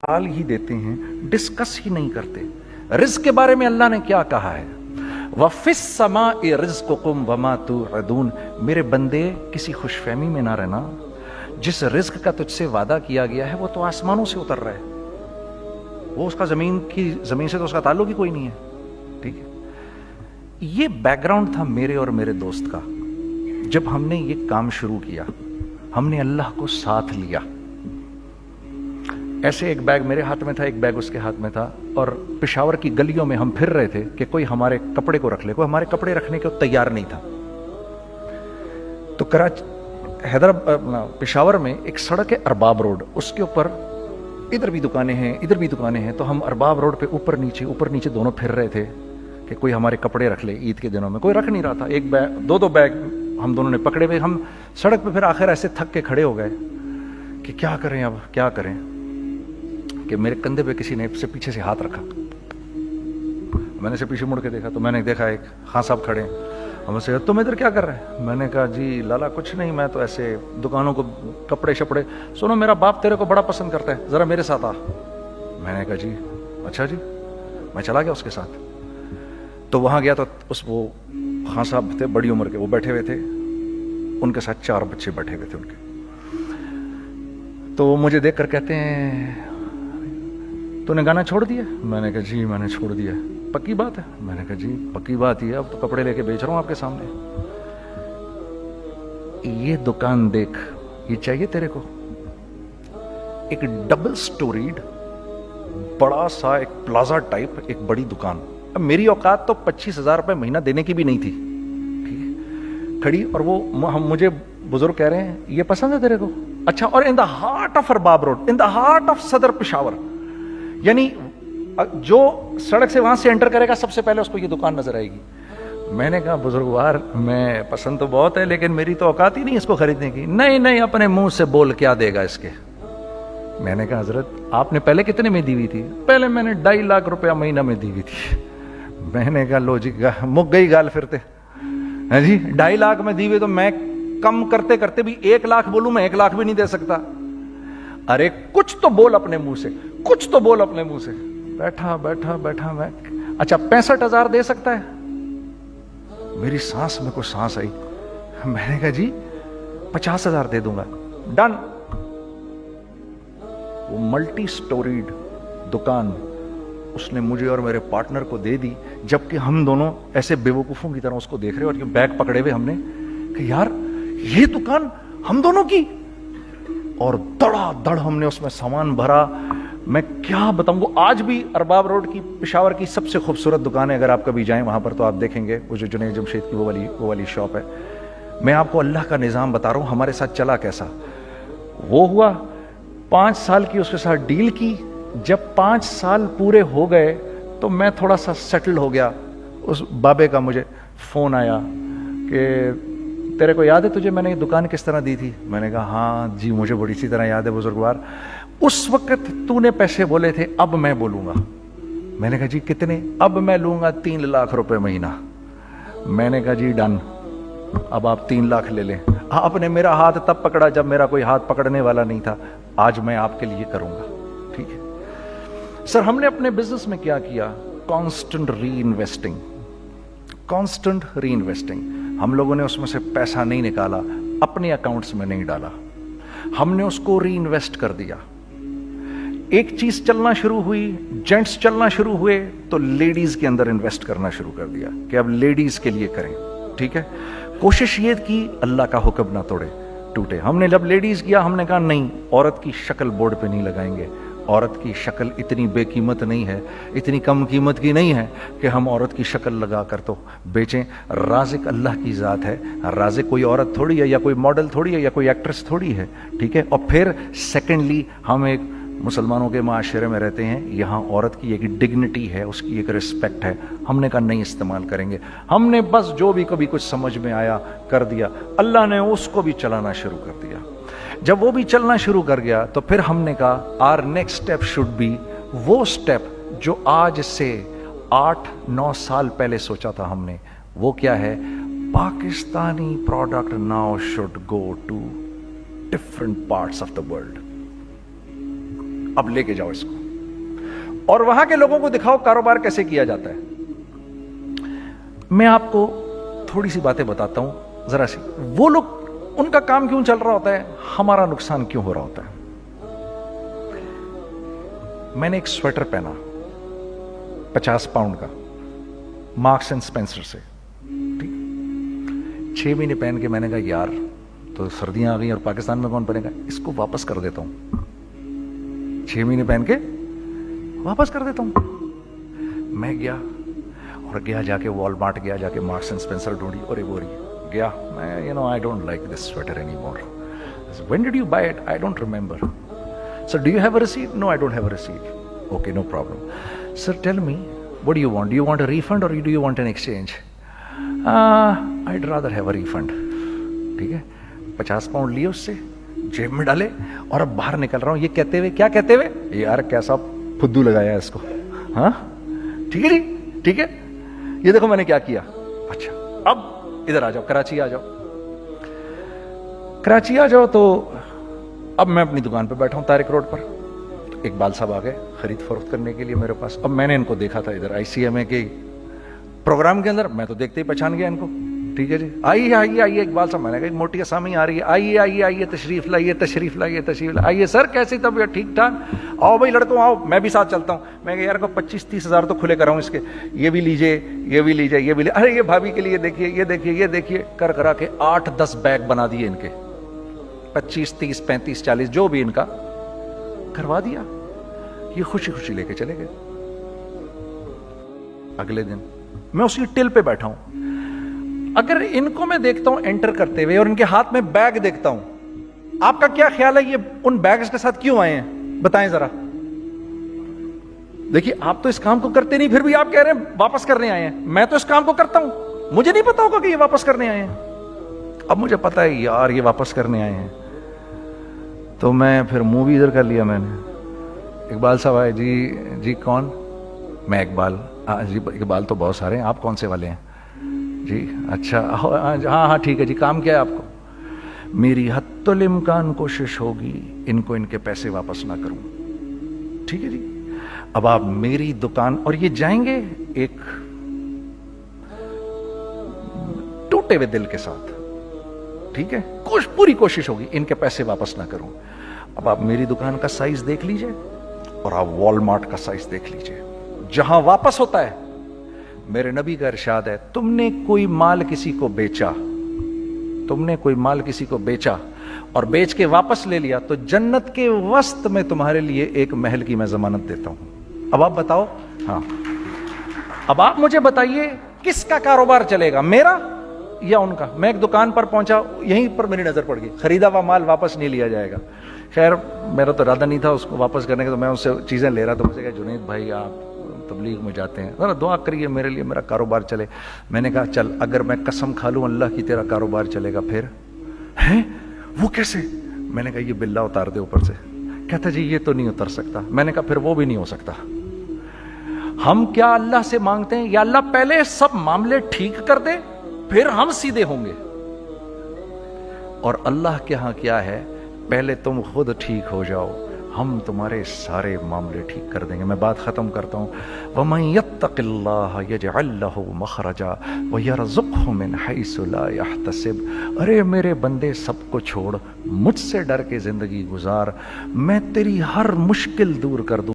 टाल ही देते हैं, डिस्कस ही नहीं करते। रिज्क के बारे में अल्लाह ने क्या कहा है, वफिस समाए रिज्कुकुम वमा तुअदून, मेरे बंदे किसी खुशफहमी में ना रहना, जिस रिज्क का तुझसे वादा किया गया है वो तो आसमानों से उतर रहा है, वो उसका जमीन से तो उसका ताल्लुक ही कोई नहीं है। ठीक है, ये बैकग्राउंड था मेरे और मेरे दोस्त का। जब हमने ये काम शुरू किया, हमने अल्लाह को साथ लिया। ऐसे एक बैग मेरे हाथ में था, एक बैग उसके हाथ में था, और पेशावर की गलियों में हम फिर रहे थे कि कोई हमारे कपड़े को रख ले। कोई हमारे कपड़े रखने को तैयार नहीं था। तो हैदराबाद पेशावर में एक सड़क है अरबाब रोड, उसके ऊपर इधर भी दुकानें हैं, इधर भी दुकानें हैं। तो हम अरबाब रोड पे ऊपर नीचे दोनों फिर रहे थे कि कोई हमारे कपड़े रख ले। ईद के दिनों में कोई रख नहीं रहा था। एक बैग, दो बैग हम दोनों ने पकड़े हुए। हम सड़क पे फिर आखिर ऐसे थक के खड़े हो गए कि क्या करें, अब क्या करें, कि मेरे कंधे पे किसी ने से पीछे से हाथ रखा। मैंने से पीछे मुड़ के देखा तो मैंने देखा एक खां साहब खड़े हैं। हमसे, तुम इधर क्या कर रहे हैं? मैंने कहा, जी लाला कुछ नहीं, मैं तो ऐसे दुकानों को कपड़े शपड़े, सुनो मेरा बाप तेरे को बड़ा पसंद करता है, जरा मेरे साथ आ। मैंने कहा, जी अच्छा जी। मैं चला गया उसके साथ। तो वहां गया तो वो खां साहब थे, बड़ी उम्र के, वो बैठे हुए थे, उनके साथ 4 बच्चे बैठे हुए थे उनके। तो वो मुझे देख कर कहते हैं, तूने गाना छोड़ दिया? मैंने कहा, जी मैंने छोड़ दिया। पक्की बात है? मैंने कहा, जी पक्की बात ही है, अब तो कपड़े लेके बेच रहा हूं आपके सामने। ये दुकान देख, ये चाहिए तेरे को? एक डबल स्टोरीड बड़ा सा एक प्लाजा टाइप एक बड़ी दुकान। अब मेरी औकात तो 25,000 रुपए महीना देने की भी नहीं थी, ठीक है, खड़ी। और वो मुझे बुजुर्ग कह रहे हैं, ये पसंद है तेरे को? अच्छा, और in the heart of Arbab road, in the heart of सदर पेशावर, यानी जो सड़क से वहां से एंटर करेगा सबसे पहले उसको ये दुकान नजर आएगी। मैंने कहा, बुजुर्गवार मैं पसंद तो बहुत है लेकिन मेरी तो औकात ही नहीं इसको खरीदने की। नहीं अपने मुंह से बोल, क्या देगा इसके? मैंने कहा, हजरत आपने पहले कितने में दी हुई थी? पहले मैंने 2.5 लाख रुपया महीना में दी हुई थी। मैंने कहा, लो जी मुक गई गाल फिरते है जी। 2.5 लाख में दी हुई, तो मैं कम करते करते भी 1 लाख बोलूं, मैं 1 लाख भी नहीं दे सकता। अरे कुछ तो बोल अपने मुंह से, कुछ तो बोल अपने मुंह से। बैठा मैं, अच्छा 65,000 दे सकता है? मेरी सांस में कुछ सांस आई। मैंने कहा, जी 50,000 दे दूंगा, डन। वो मल्टी स्टोरीड दुकान उसने मुझे और मेरे पार्टनर को दे दी, जबकि हम दोनों ऐसे बेवकूफों की तरह उसको देख रहे और ये बैग पकड़े हुए हमने कि यार ये दुकान हम दोनों की। और धड़ाधड़ हमने उसमें सामान भरा। मैं क्या बताऊं, वो आज भी अरबाब रोड की पेशावर की सबसे खूबसूरत दुकान है। अगर आप कभी जाएं वहां पर तो आप देखेंगे, वो जो जुनैद जमशेद की वो वाली शॉप है। मैं आपको अल्लाह का निज़ाम बता रहा हूं हमारे साथ चला कैसा। वो हुआ 5 साल की उसके साथ डील की। जब 5 साल पूरे हो गए तो मैं थोड़ा सा सेटल हो गया। उस बाबे का मुझे फोन आया कि तेरे को याद है तुझे मैंने ये दुकान किस तरह दी थी? मैंने कहा, हाँ जी मुझे बड़ी सी तरह याद है बुजुर्गवार, उस वक्त तूने पैसे बोले थे, अब मैं बोलूंगा। मैंने कहा, जी कितने? अब मैं लूंगा 3 लाख रुपए महीना। मैंने कहा, जी डन, अब आप 3 लाख ले लें। आपने मेरा हाथ तब पकड़ा जब मेरा कोई हाथ पकड़ने वाला नहीं था। आज मैं आपके लिए करूंगा, ठीक है। सर हमने अपने बिजनेस में क्या किया? कांस्टेंट री इन्वेस्टिंग। हम लोगों ने उसमें से पैसा नहीं निकाला, अपने अकाउंट्स में नहीं डाला, हमने उसको री इन्वेस्ट कर दिया। एक चीज चलना शुरू हुई, जेंट्स चलना शुरू हुए, तो लेडीज के अंदर इन्वेस्ट करना शुरू कर दिया कि अब लेडीज के लिए करें, ठीक है। कोशिश ये की अल्लाह का हुक्म ना टूटे। हमने जब लेडीज किया, हमने कहा नहीं, औरत की शक्ल बोर्ड पे नहीं लगाएंगे। औरत की शक्ल इतनी बेकीमत नहीं है, इतनी कम कीमत की नहीं है कि हम औरत की शक्ल लगा कर तो बेचें। राज़िक अल्लाह की ज़ात है, राज़िक कोई औरत थोड़ी है, या कोई मॉडल थोड़ी है, या कोई एक्ट्रेस थोड़ी है, ठीक है। और फिर सेकेंडली हम एक मुसलमानों के माशरे में रहते हैं, यहाँ औरत की एक डिग्निटी है, उसकी एक रिस्पेक्ट है। हमने कहा नहीं इस्तेमाल करेंगे। हमने बस जो भी कभी कुछ समझ में आया कर दिया। अल्लाह ने उसको भी चलाना शुरू कर दिया। जब वो भी चलना शुरू कर गया तो फिर हमने कहा our next step should be वो स्टेप जो आज से 8-9 साल पहले सोचा था हमने। वो क्या है? Pakistani product now should go to different parts of the world. اب लेके जाओ इसको और वहां के लोगों को दिखाओ कारोबार कैसे किया जाता है। मैं आपको थोड़ी सी बातें बताता हूं जरा सी। वो लोग, उनका काम क्यों चल रहा होता है, हमारा नुकसान क्यों हो रहा होता है। मैंने एक स्वेटर पहना 50 पाउंड का, मार्क्स एंड स्पेंसर से, ठीक। 6 महीने पहन के मैंने कहा यार तो सर्दियां आ गई और पाकिस्तान में कौन पहनेगा, इसको वापस कर देता हूं। 6 महीने पहन के वापस कर देता हूं। मैं गया और गया जाके वॉलमार्ट गया, जाके मार्क्स एंड स्पेंसर ढूंढी और एक बोरी गया। मैं I don't like this sweater any more. When did you buy it, I don't remember. Sir do you have a receipt, no I don't have a receipt. Okay no problem. Sir tell me what do you want, do you want a refund और do you want an exchange. I'd rather have a refund. ठीक है, 50 pound लिए उससे, जेब में डाले और अब बाहर निकल रहा हूं, ये कहते हुए, क्या कहते हुए, यार कैसा फुद्दू लगाया है इसको। हाँ ठीक है जी, ठीक है, ये देखो मैंने क्या किया। अच्छा अब इधर आ जाओ, कराची आ जाओ। कराची आ जाओ तो अब मैं अपनी दुकान पे बैठा हूं तारिक रोड पर। तो इकबाल साहब आ गए खरीद फरोख्त करने के लिए मेरे पास। अब मैंने इनको देखा था इधर ICMA के प्रोग्राम के अंदर, मैं तो देखते ही पहचान गया इनको। ठीक है जी, आइए आइए आइए इकबाल साहब। मैंने कहा मोटी आसामी आ रही है, आइए आइए आइए, तशरीफ लाइए तशरीफ लाइए तशरीफ लाइए। आइए सर कैसी तबीयत, ठीक ठाक, आओ भाई लड़कों आओ, मैं भी साथ चलता हूँ। मैं कहा यार को 25-30 हज़ार तो खुले कराऊँ इसके, ये भी लीजिए ये भी लीजिए ये भी लीजिए, अरे ये भाभी के लिए देखिए ये देखिए ये देखिए, कर करा के 8-10 बैग बना दिए इनके, 25, 30, 35, 40 जो भी इनका करवा दिया। ये खुशी खुशी लेके चले गए। अगले दिन मैं उसी टिल पे बैठा हूं। अगर इनको मैं देखता हूं एंटर करते हुए और इनके हाथ में बैग देखता हूं, आपका क्या ख्याल है ये उन बैग्स के साथ क्यों आए हैं, बताएं जरा। देखिए आप तो इस काम को करते नहीं, फिर भी आप कह रहे हैं वापस करने आए हैं। मैं तो इस काम को करता हूं, मुझे नहीं पता होगा कि ये वापस करने आए हैं। अब मुझे पता है यार ये वापस करने आए हैं, तो मैं फिर मुंह भी इधर कर लिया मैंने। इकबाल साहब आए, जी जी कौन, मैं इकबाल। जी इकबाल तो बहुत सारे हैं, आप कौन से वाले हैं जी, अच्छा हाँ हाँ ठीक है जी, काम क्या है आपको। मेरी हत्तुल इम्कान कोशिश होगी इनको इनके पैसे वापस ना करूं, ठीक है जी। अब आप मेरी दुकान, और ये जाएंगे एक टूटे हुए दिल के साथ, ठीक है, पूरी कोशिश होगी इनके पैसे वापस ना करूं। अब आप मेरी दुकान का साइज देख लीजिए और आप वॉलमार्ट का साइज देख लीजिए, जहां वापस होता है। मेरे नबी का इरशाद है, तुमने कोई माल किसी को बेचा, तुमने कोई माल किसी को बेचा और बेच के वापस ले लिया, तो जन्नत के वस्त में तुम्हारे लिए एक महल की मैं जमानत देता हूं। अब आप बताओ, हाँ अब आप मुझे बताइए किसका कारोबार चलेगा, मेरा या उनका। मैं एक दुकान पर पहुंचा, यहीं पर मेरी नजर पड़ गई, खरीदा हुआ माल वापस नहीं लिया जाएगा। खैर मेरा तो इरादा नहीं था उसको वापस करने का, तो मैं उससे चीजें ले रहा था। मुझे कहा जुनैद भाई आप तबलीग में जाते हैं, जरा दुआ करिए मेरे लिए, मेरा कारोबार चले। मैंने कहा चल अगर मैं कसम खा लूं अल्लाह की तेरा कारोबार चलेगा, फिर हैं वो कैसे। मैंने कहा ये बिल्ला उतार दे ऊपर से। कहता जी ये तो नहीं उतर सकता। मैंने कहा फिर वो भी नहीं हो सकता। हम क्या अल्लाह से मांगते हैं, या अल्लाह पहले सब मामले ठीक कर दे फिर हम सीधे होंगे, और अल्लाह के यहां क्या है, पहले तुम खुद ठीक हो जाओ, हम तुम्हारे सारे मामले ठीक कर देंगे। मैं बात खत्म करता हूं। वमन यत्तकिल्लाह यजअल लहु मखरजा व यरज़ुक़हु मिन हैसु ला यहतसिब। अरे मेरे बंदे सबको छोड़, मुझसे डर के जिंदगी गुजार, मैं तेरी हर मुश्किल दूर कर दूं।